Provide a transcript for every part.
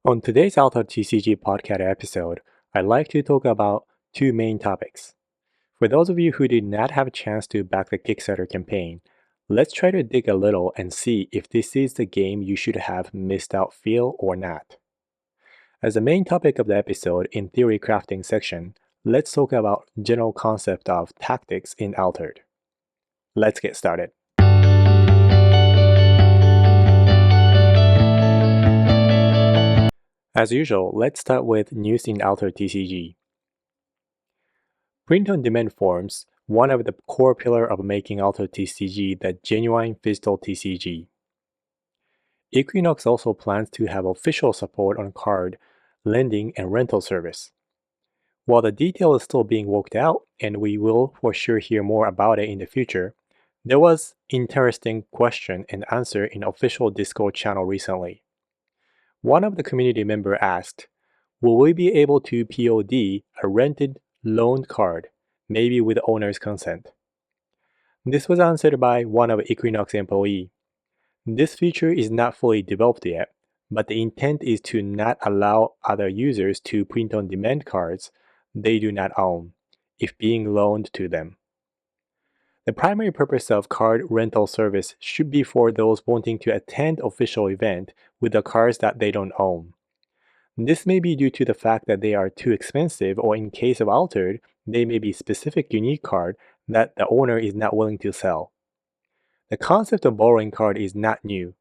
On today's Untitled TCG podcast episode, I'd like to talk about two main topics. For those of you who did not have a chance to back the Kickstarter campaign, let's try to dig a little and see if this is the game you should have missed out feel or not. As the main topic of the episode in Theorycrafting section, let's talk about general concept of tactics in Altered. Let's get started. As usual, let's start with news in Altered TCG. Print-on-demand forms one of the core pillars of making Altered TCG the genuine physical TCG. Equinox also plans to have official support on card, lending, and rental service. While the detail is still being worked out, and we will for sure hear more about it in the future, there was interesting question and answer in official Discord channel recently. One of the community members asked, will we be able to POD a rented loaned card, maybe with the owner's consent? This was answered by one of Equinox employee. This feature is not fully developed yet, but the intent is to not allow other users to print on demand cards they do not own, if being loaned to them. The primary purpose of card rental service should be for those wanting to attend official event with the cards that they don't own. This may be due to the fact that they are too expensive, or in case of Altered, they may be specific unique card that the owner is not willing to sell. The concept of borrowing card is not new.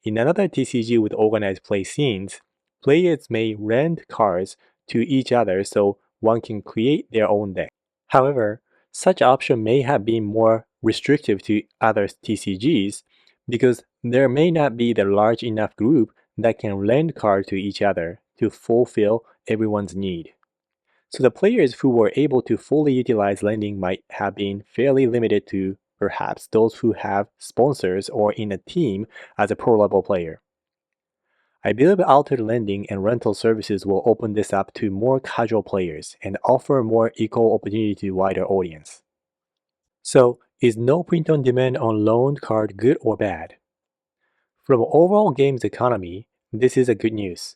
In another TCG with organized play scenes, players may rent cards to each other so one can create their own deck. However, such option may have been more restrictive to other TCGs because there may not be the large enough group that can lend cards to each other to fulfill everyone's need. So the players who were able to fully utilize lending might have been fairly limited to perhaps those who have sponsors or in a team as a pro-level player. I believe Altered lending and rental services will open this up to more casual players and offer more equal opportunity to wider audience. So, is no print-on-demand on loaned card good or bad? From overall games economy, this is a good news.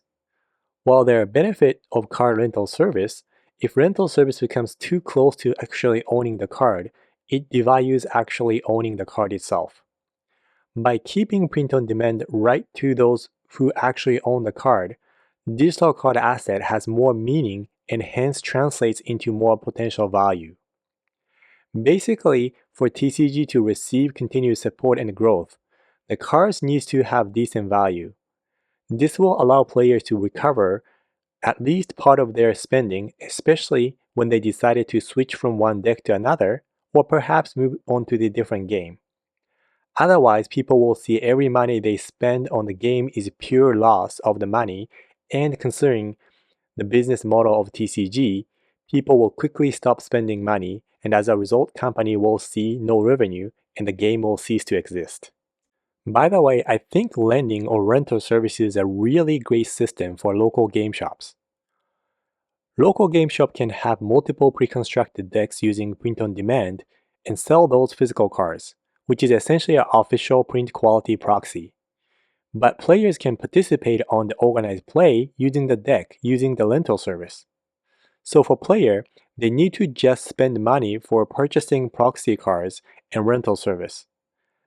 While there are benefits of card rental service, if rental service becomes too close to actually owning the card, it devalues actually owning the card itself. By keeping print-on-demand right to those who actually own the card, digital card asset has more meaning and hence translates into more potential value. Basically, for TCG to receive continued support and growth, the cards needs to have decent value. This will allow players to recover at least part of their spending, especially when they decided to switch from one deck to another, or perhaps move on to the different game. Otherwise, people will see every money they spend on the game is pure loss of the money, and considering the business model of TCG, people will quickly stop spending money, and as a result, company will see no revenue, and the game will cease to exist. By the way, I think lending or rental services is a really great system for local game shops. Local game shop can have multiple pre-constructed decks using print-on-demand and sell those physical cards, which is essentially an official print quality proxy. But players can participate on the organized play using the deck using the rental service. So for player, they need to just spend money for purchasing proxy cards and rental service.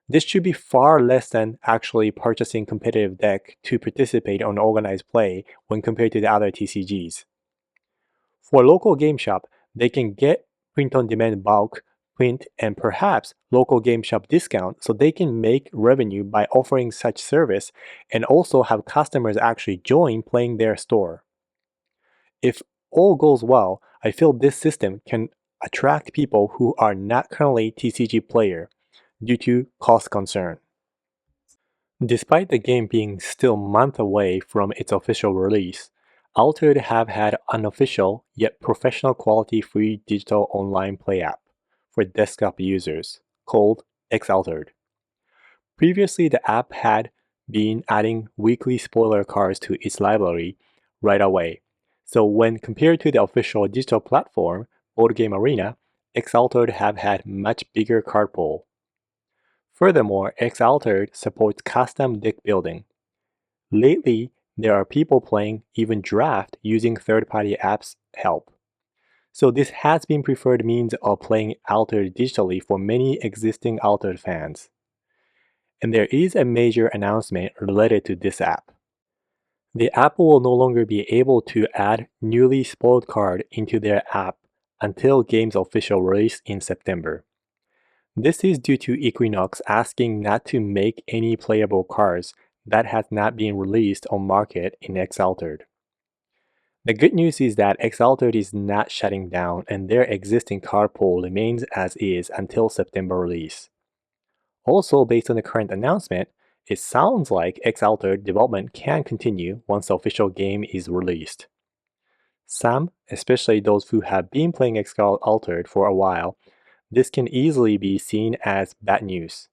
This should be far less than actually purchasing competitive deck to participate on organized play when compared to the other TCGs. For local game shop, they can get print-on-demand bulk, print, and perhaps local game shop discount so they can make revenue by offering such service and also have customers actually join playing their store. If all goes well, I feel this system can attract people who are not currently TCG player due to cost concern. Despite the game being still months away from its official release, Altered have had unofficial yet professional quality free digital online play app for desktop users called X-Altered. Previously, the app had been adding weekly spoiler cards to its library right away. So when compared to the official digital platform, Board Game Arena, X-Altered have had much bigger card pool. Furthermore, X-Altered supports custom deck building. Lately, there are people playing even draft using third-party apps help. So this has been preferred means of playing Altered digitally for many existing Altered fans. And there is a major announcement related to this app. The app will no longer be able to add newly spoiled card into their app until game's official release in September. This is due to Equinox asking not to make any playable cards that has not been released on market in X-Altered. The good news is that X-Altered is not shutting down and their existing card pool remains as is until September release. Also, based on the current announcement, it sounds like X-Altered development can continue once the official game is released. Some, especially those who have been playing X-Altered for a while, this can easily be seen as bad news.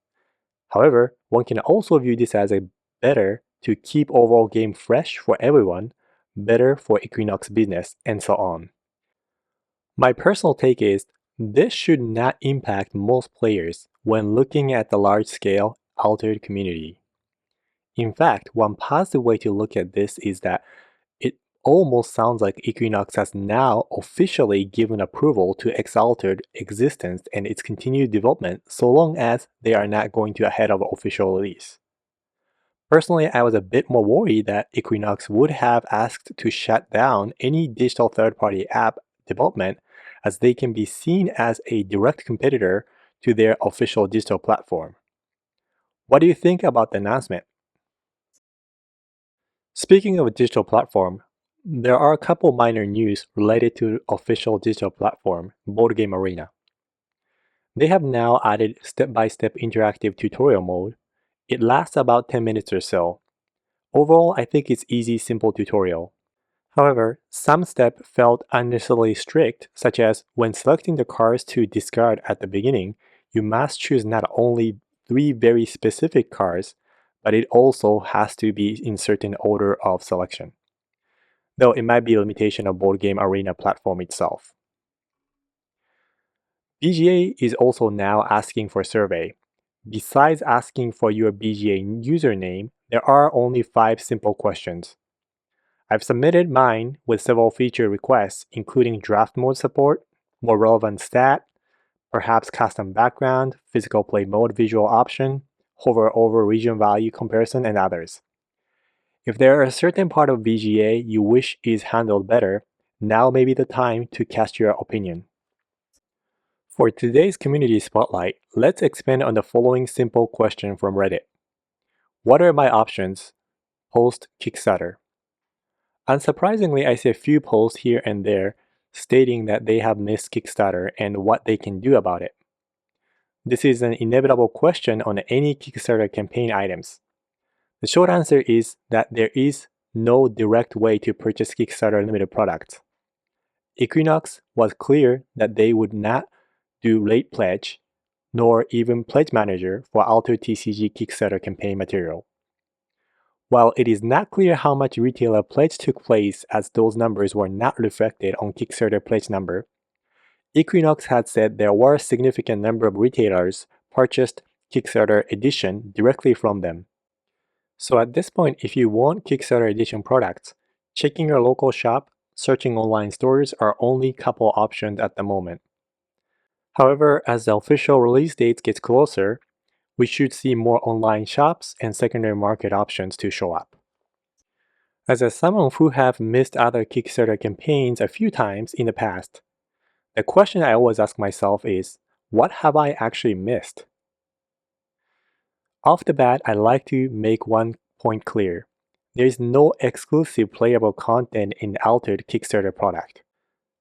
However, one can also view this as a better to keep overall game fresh for everyone, better for Equinox business, and so on. My personal take is this should not impact most players when looking at the large-scale Altered community. In fact, one positive way to look at this is that it almost sounds like Equinox has now officially given approval to X-Altered existence and its continued development so long as they are not going to ahead of official release. Personally, I was a bit more worried that Equinox would have asked to shut down any digital third-party app development as they can be seen as a direct competitor to their official digital platform. What do you think about the announcement? Speaking of a digital platform, there are a couple minor news related to official digital platform, Board Game Arena. They have now added step-by-step interactive tutorial mode. It lasts about 10 minutes or so. Overall, I think it's easy, simple tutorial. However, some steps felt unnecessarily strict, such as when selecting the cards to discard at the beginning, you must choose not only 3 very specific cards, but it also has to be in certain order of selection. Though it might be a limitation of Board Game Arena platform itself. BGA is also now asking for survey. Besides asking for your BGA username, there are only 5 simple questions. I've submitted mine with several feature requests, including draft mode support, more relevant stat, perhaps custom background, physical play mode visual option, hover over region value comparison, and others. If there are a certain part of BGA you wish is handled better, now may be the time to cast your opinion. For today's community spotlight, let's expand on the following simple question from Reddit. What are my options post Kickstarter? Unsurprisingly, I see a few posts here and there stating that they have missed Kickstarter and what they can do about it. This is an inevitable question on any Kickstarter campaign items. The short answer is that there is no direct way to purchase Kickstarter limited products. Equinox was clear that they would not do late pledge, nor even pledge manager for Altered TCG Kickstarter campaign material. While it is not clear how much retailer pledge took place as those numbers were not reflected on Kickstarter pledge number, Equinox had said there were a significant number of retailers purchased Kickstarter edition directly from them. So at this point, if you want Kickstarter edition products, checking your local shop, searching online stores are only couple options at the moment. However, as the official release date gets closer, we should see more online shops and secondary market options to show up. As someone who have missed other Kickstarter campaigns a few times in the past, the question I always ask myself is, what have I actually missed? Off the bat, I like to make one point clear. There is no exclusive playable content in the Altered Kickstarter product.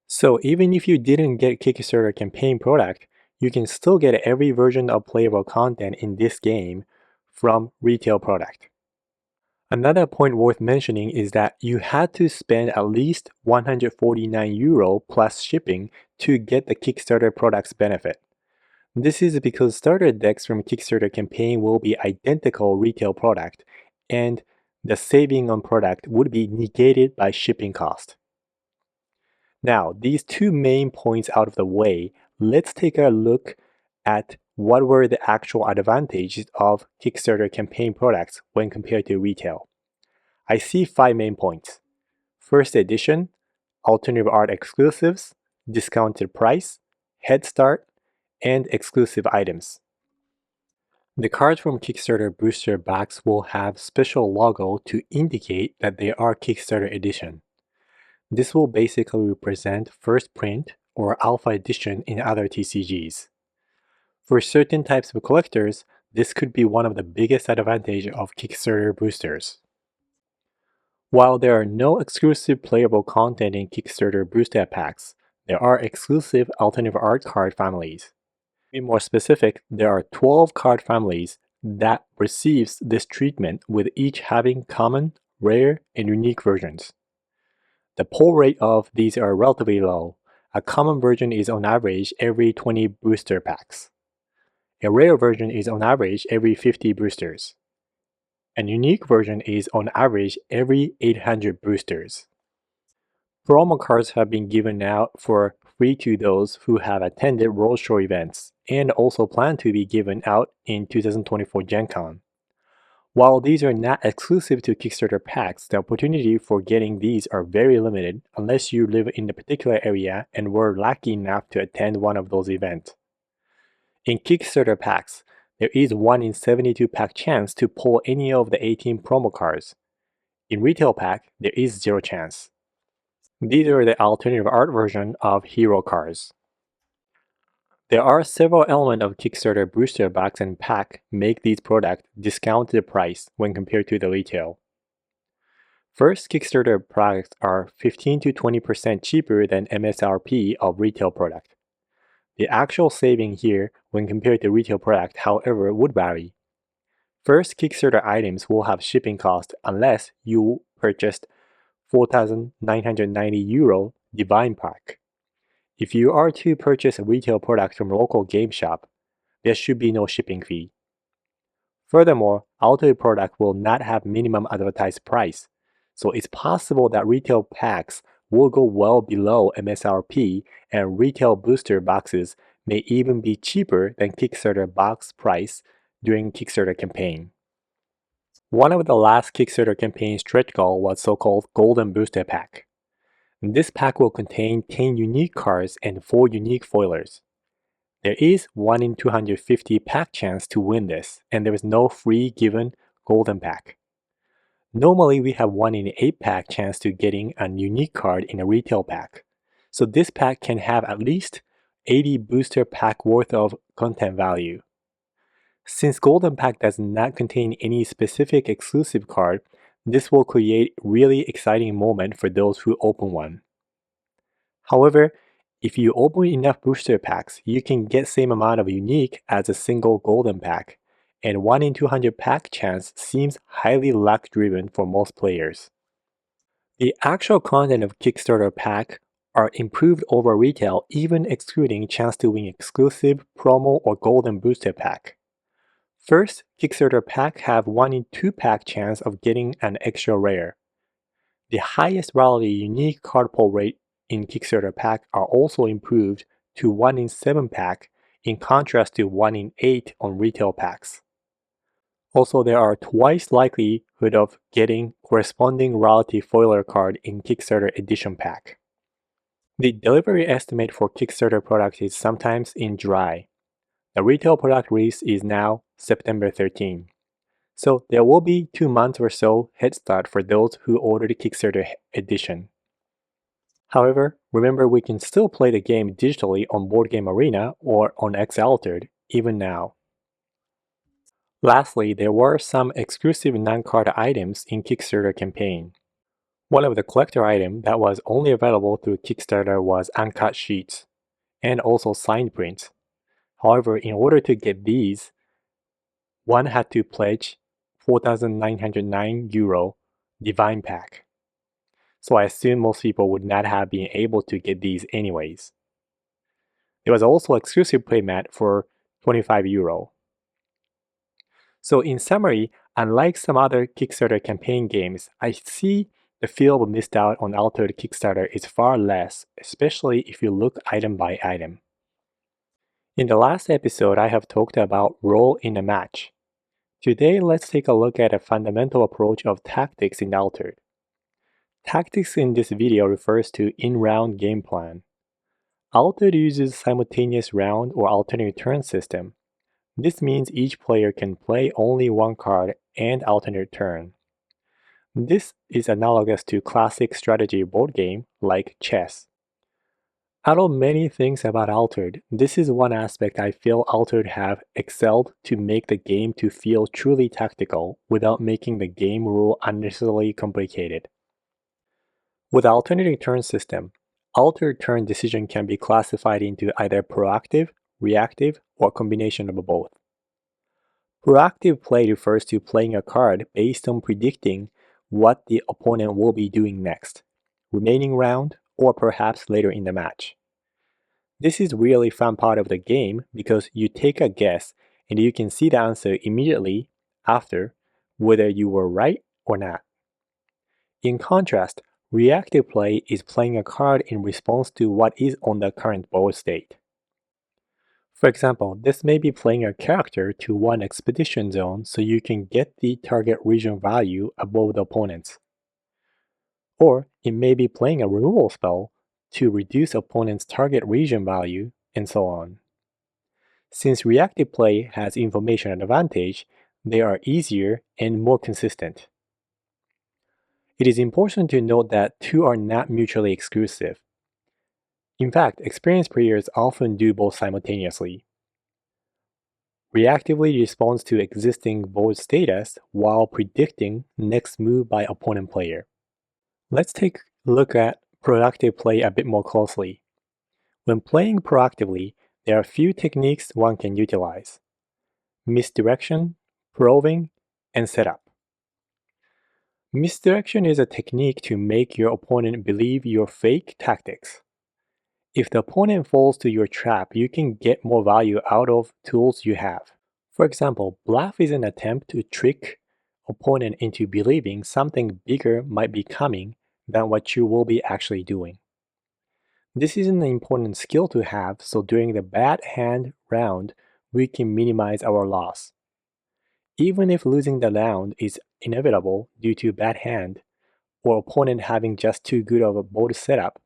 So even if you didn't get Kickstarter campaign product, you can still get every version of playable content in this game from retail product. Another point worth mentioning is that you had to spend at least €149 plus shipping to get the Kickstarter product's benefit. This is because starter decks from Kickstarter campaign will be identical retail product, and the saving on product would be negated by shipping cost. Now, these 2 main points out of the way, let's take a look at what were the actual advantages of Kickstarter campaign products when compared to retail. I see 5 main points. First edition, alternative art exclusives, discounted price, head start, and exclusive items. The cards from Kickstarter booster packs will have special logo to indicate that they are Kickstarter edition. This will basically represent first print or alpha edition in other TCGs. For certain types of collectors, this could be one of the biggest advantages of Kickstarter boosters. While there are no exclusive playable content in Kickstarter booster packs, there are exclusive alternative art card families. To be more specific, there are 12 card families that receives this treatment, with each having common, rare, and unique versions. The pull rate of these are relatively low. A common version is on average every 20 booster packs. A rare version is on average every 50 boosters. A unique version is on average every 800 boosters. Promo cards have been given out for free to those who have attended roadshow events and also plan to be given out in 2024 Gen Con. While these are not exclusive to Kickstarter packs, the opportunity for getting these are very limited unless you live in a particular area and were lucky enough to attend one of those events. In Kickstarter packs, there is 1 in 72 pack chance to pull any of the 18 promo cards. In retail pack, there is 0 chance. These are the alternative art version of hero cards. There are several elements of Kickstarter booster box and pack make these products discounted price when compared to the retail. First, Kickstarter products are 15 to 20% cheaper than MSRP of retail product. The actual saving here when compared to retail product, however, would vary. First, Kickstarter items will have shipping cost unless you purchased €4,990 Divine Pack. If you are to purchase a retail product from a local game shop, there should be no shipping fee. Furthermore, altered product will not have minimum advertised price, so it's possible that retail packs will go well below MSRP, and retail booster boxes may even be cheaper than Kickstarter box price during Kickstarter campaign. One of the last Kickstarter campaign stretch goal was so-called Golden Booster Pack. This pack will contain 10 unique cards and 4 unique foilers. There is 1 in 250 pack chance to win this, and there is no free given Golden Pack. Normally, we have 1 in 8 pack chance to getting a unique card in a retail pack, so this pack can have at least 80 booster pack worth of content value. Since Golden Pack does not contain any specific exclusive card, this will create really exciting moment for those who open one. However, if you open enough booster packs, you can get same amount of unique as a single Golden Pack, and 1 in 200 pack chance seems highly luck driven for most players. The actual content of Kickstarter pack are improved over retail, even excluding chance to win exclusive, promo, or golden booster pack. First, Kickstarter pack have 1 in 2 pack chance of getting an extra rare. The highest rarity unique card pull rate in Kickstarter pack are also improved to 1 in 7 pack, in contrast to 1 in 8 on retail packs. Also, there are twice likelihood of getting corresponding rarity foiler card in Kickstarter edition pack. The delivery estimate for Kickstarter product is sometimes in July. The retail product release is now September 13. So there will be 2 months or so head start for those who ordered the Kickstarter edition. However, remember we can still play the game digitally on Board Game Arena or on X Altered even now. Lastly, there were some exclusive non-card items in Kickstarter campaign. One of the collector items that was only available through Kickstarter was uncut sheets, and also signed prints. However, in order to get these, one had to pledge €4,909 Divine Pack. So I assume most people would not have been able to get these anyways. There was also exclusive playmat for €25. So in summary, unlike some other Kickstarter campaign games, I see the feel of missed out on Altered Kickstarter is far less, especially if you look item by item. In the last episode, I have talked about role in a match. Today, let's take a look at a fundamental approach of tactics in Altered. Tactics in this video refers to in-round game plan. Altered uses simultaneous round or alternate turn system. This means each player can play only one card and alternate turn. This is analogous to classic strategy board game like chess. Out of many things about Altered, this is one aspect I feel Altered have excelled to make the game to feel truly tactical without making the game rule unnecessarily complicated. With alternating turn system, altered turn decision can be classified into either proactive, reactive, or a combination of both. Proactive play refers to playing a card based on predicting what the opponent will be doing next, remaining round, or perhaps later in the match. This is really fun part of the game because you take a guess and you can see the answer immediately after, whether you were right or not. In contrast, reactive play is playing a card in response to what is on the current board state. For example, this may be playing a character to one expedition zone so you can get the target region value above the opponent's. Or it may be playing a removal spell to reduce opponent's target region value, and so on. Since reactive play has information advantage, they are easier and more consistent. It is important to note that two are not mutually exclusive. In fact, experienced players often do both simultaneously. Reactively responds to existing board status while predicting next move by opponent player. Let's take a look at proactive play a bit more closely. When playing proactively, there are a few techniques one can utilize: misdirection, probing, and setup. Misdirection is a technique to make your opponent believe your fake tactics. If the opponent falls to your trap, you can get more value out of tools you have. For example, bluff is an attempt to trick opponent into believing something bigger might be coming than what you will be actually doing. This is an important skill to have, so during the bad hand round, we can minimize our loss. Even if losing the round is inevitable due to bad hand, or opponent having just too good of a board setup,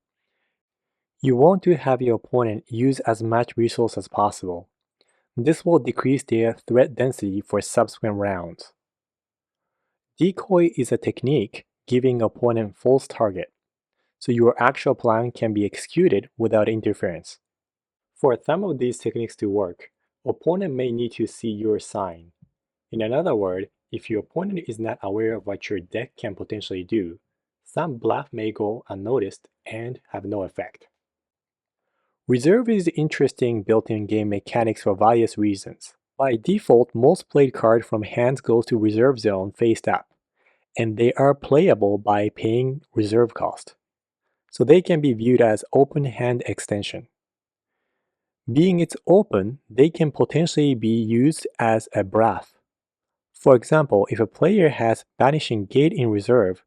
you want to have your opponent use as much resource as possible. This will decrease their threat density for subsequent rounds. Decoy is a technique giving opponent false target, so your actual plan can be executed without interference. For some of these techniques to work, opponent may need to see your sign. In another word, if your opponent is not aware of what your deck can potentially do, some bluff may go unnoticed and have no effect. Reserve is interesting built-in game mechanics for various reasons. By default, most played card from hands goes to reserve zone faced up, and they are playable by paying reserve cost. So they can be viewed as open hand extension. Being it's open, they can potentially be used as a bluff. For example, if a player has Banishing Gate in reserve,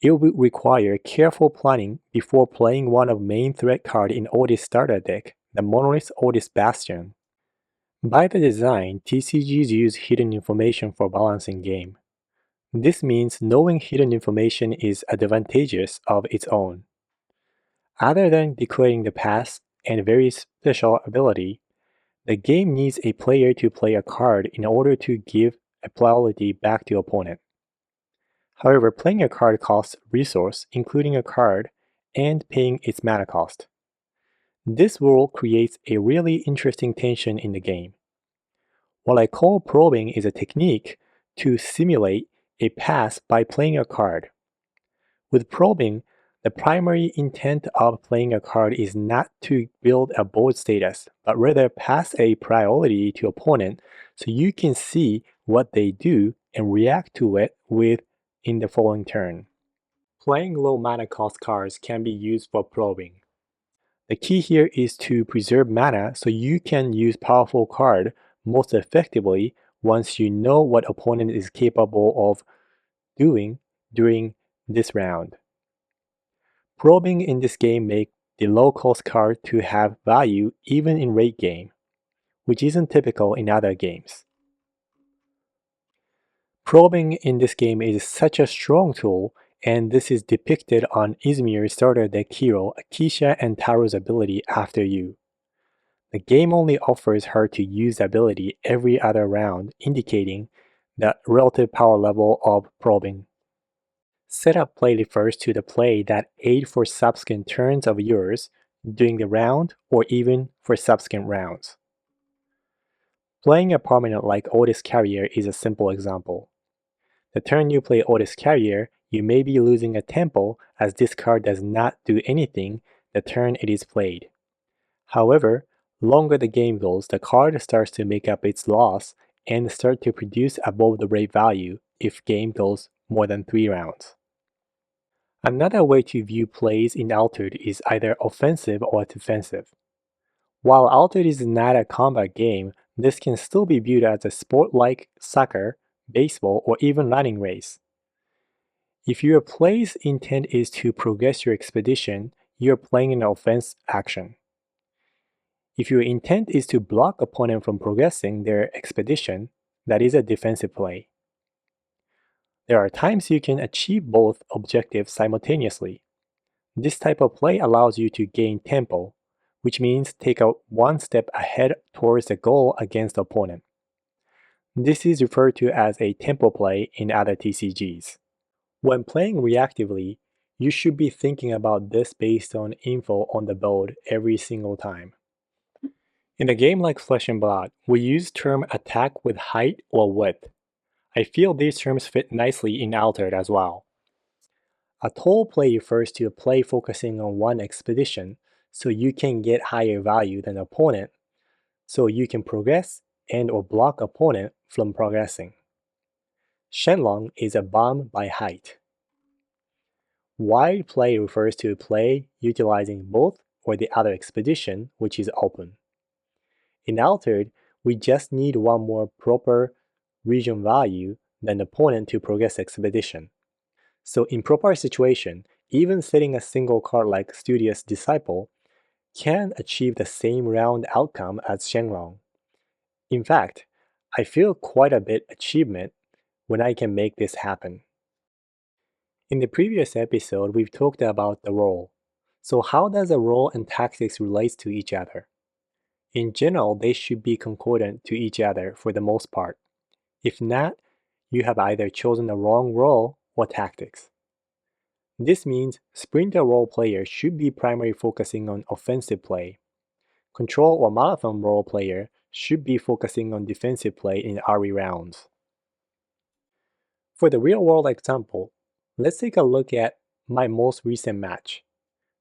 it will require careful planning before playing one of main threat card in Otis starter deck, the Monolith Otis Bastion. By the design, TCGs use hidden information for balancing game. This means knowing hidden information is advantageous of its own. Other than declaring the pass and very special ability, the game needs a player to play a card in order to give a plurality back to opponent. However, playing a card costs resource, including a card, and paying its mana cost. This rule creates a really interesting tension in the game. What I call probing is a technique to simulate a pass by playing a card. With probing, the primary intent of playing a card is not to build a board status, but rather pass a priority to opponent so you can see what they do and react to it in the following turn. Playing low mana cost cards can be used for probing. The key here is to preserve mana so you can use powerful card most effectively once you know what opponent is capable of doing during this round. Probing in this game makes the low cost card to have value even in late game, which isn't typical in other games. Probing in this game is such a strong tool, and this is depicted on Izmir's starter deck hero Akisha and Taro's ability after you. The game only offers her to use the ability every other round, indicating the relative power level of probing. Setup play refers to the play that aid for subsequent turns of yours during the round or even for subsequent rounds. Playing a permanent like Otis Carrier is a simple example. The turn you play Otis Carrier, you may be losing a tempo as this card does not do anything the turn it is played. However, longer the game goes, the card starts to make up its loss and start to produce above the rate value if game goes more than 3 rounds. Another way to view plays in Altered is either offensive or defensive. While Altered is not a combat game, this can still be viewed as a sport like soccer, baseball, or even running race. If your play's intent is to progress your expedition, you're playing an offense action. If your intent is to block opponent from progressing their expedition, that is a defensive play. There are times you can achieve both objectives simultaneously. This type of play allows you to gain tempo, which means take a one step ahead towards the goal against the opponent. This is referred to as a tempo play in other TCGs. When playing reactively, you should be thinking about this based on info on the board every single time. In a game like Flesh and Blood, we use term attack with height or width. I feel these terms fit nicely in Altered as well. A tall play refers to a play focusing on one expedition, so you can get higher value than the opponent, so you can progress and or block opponent from progressing. Shenlong is a bomb by height. Wide play refers to a play utilizing both or the other expedition, which is open. In Altered, we just need one more proper region value than the opponent to progress expedition. So in proper situation, even setting a single card like Studious Disciple can achieve the same round outcome as Shenlong. In fact, I feel quite a bit achievement when I can make this happen. In the previous episode, we've talked about the role. So how does a role and tactics relate to each other? In general, they should be concordant to each other for the most part. If not, you have either chosen the wrong role or tactics. This means sprinter role player should be primarily focusing on offensive play. Control or marathon role player should be focusing on defensive play in RE rounds. For the real-world example, let's take a look at my most recent match.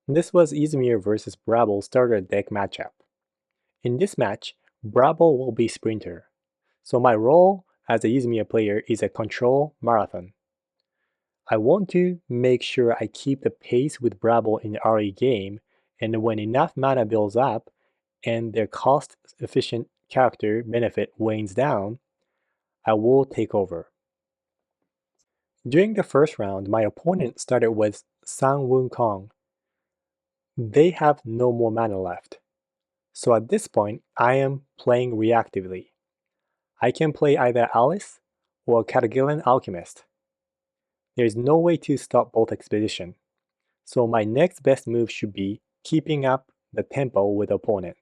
This was Izmir vs Brabble starter deck matchup. In this match, Brabble will be sprinter, so my role as a Izmir player is a control marathon. I want to make sure I keep the pace with Brabble in the RE game, and when enough mana builds up and their cost-efficient character benefit wanes down, I will take over. During the first round, my opponent started with Sang Woon Kong. They have no more mana left. So at this point, I am playing reactively. I can play either Alice or Cargillan Alchemist. There is no way to stop both expedition. So my next best move should be keeping up the tempo with the opponent,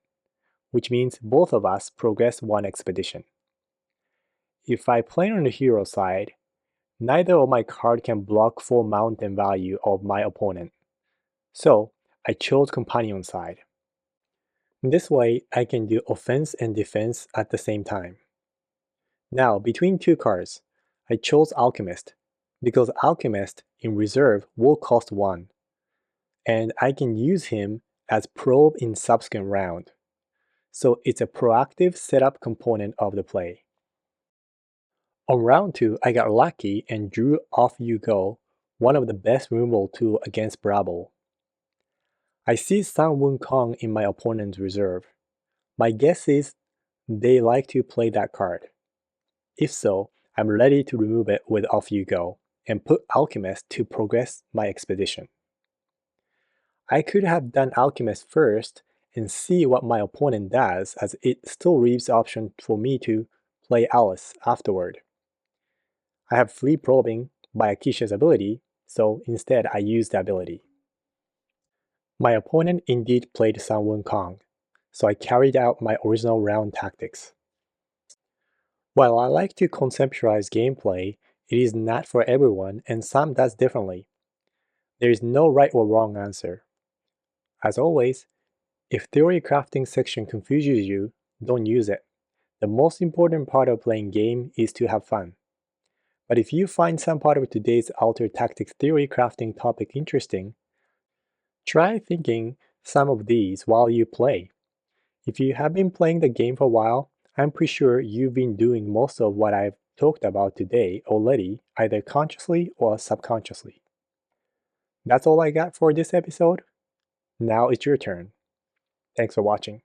which means both of us progress one expedition. If I play on the hero side, neither of my card can block full mountain value of my opponent. So I chose companion side. This way I can do offense and defense at the same time. Now between two cards, I chose Alchemist because Alchemist in reserve will cost 1, and I can use him as probe in subsequent round. So it's a proactive setup component of the play. On round 2, I got lucky and drew Off You Go, one of the best removal tools against Brabble. I see Sang Woon Kong in my opponent's reserve. My guess is they like to play that card. If so, I'm ready to remove it with Off You Go, and put Alchemist to progress my expedition. I could have done Alchemist first and see what my opponent does, as it still leaves the option for me to play Alice afterward. I have free probing by Akisha's ability, so instead I use the ability. My opponent indeed played Sun Wukong, so I carried out my original round tactics. While I like to conceptualize gameplay, it is not for everyone and some does differently. There is no right or wrong answer. As always, if theory crafting section confuses you, don't use it. The most important part of playing game is to have fun. But if you find some part of today's Altered Tactics theory crafting topic interesting, try thinking some of these while you play. If you have been playing the game for a while, I'm pretty sure you've been doing most of what I've talked about today already, either consciously or subconsciously. That's all I got for this episode. Now it's your turn. Thanks for watching.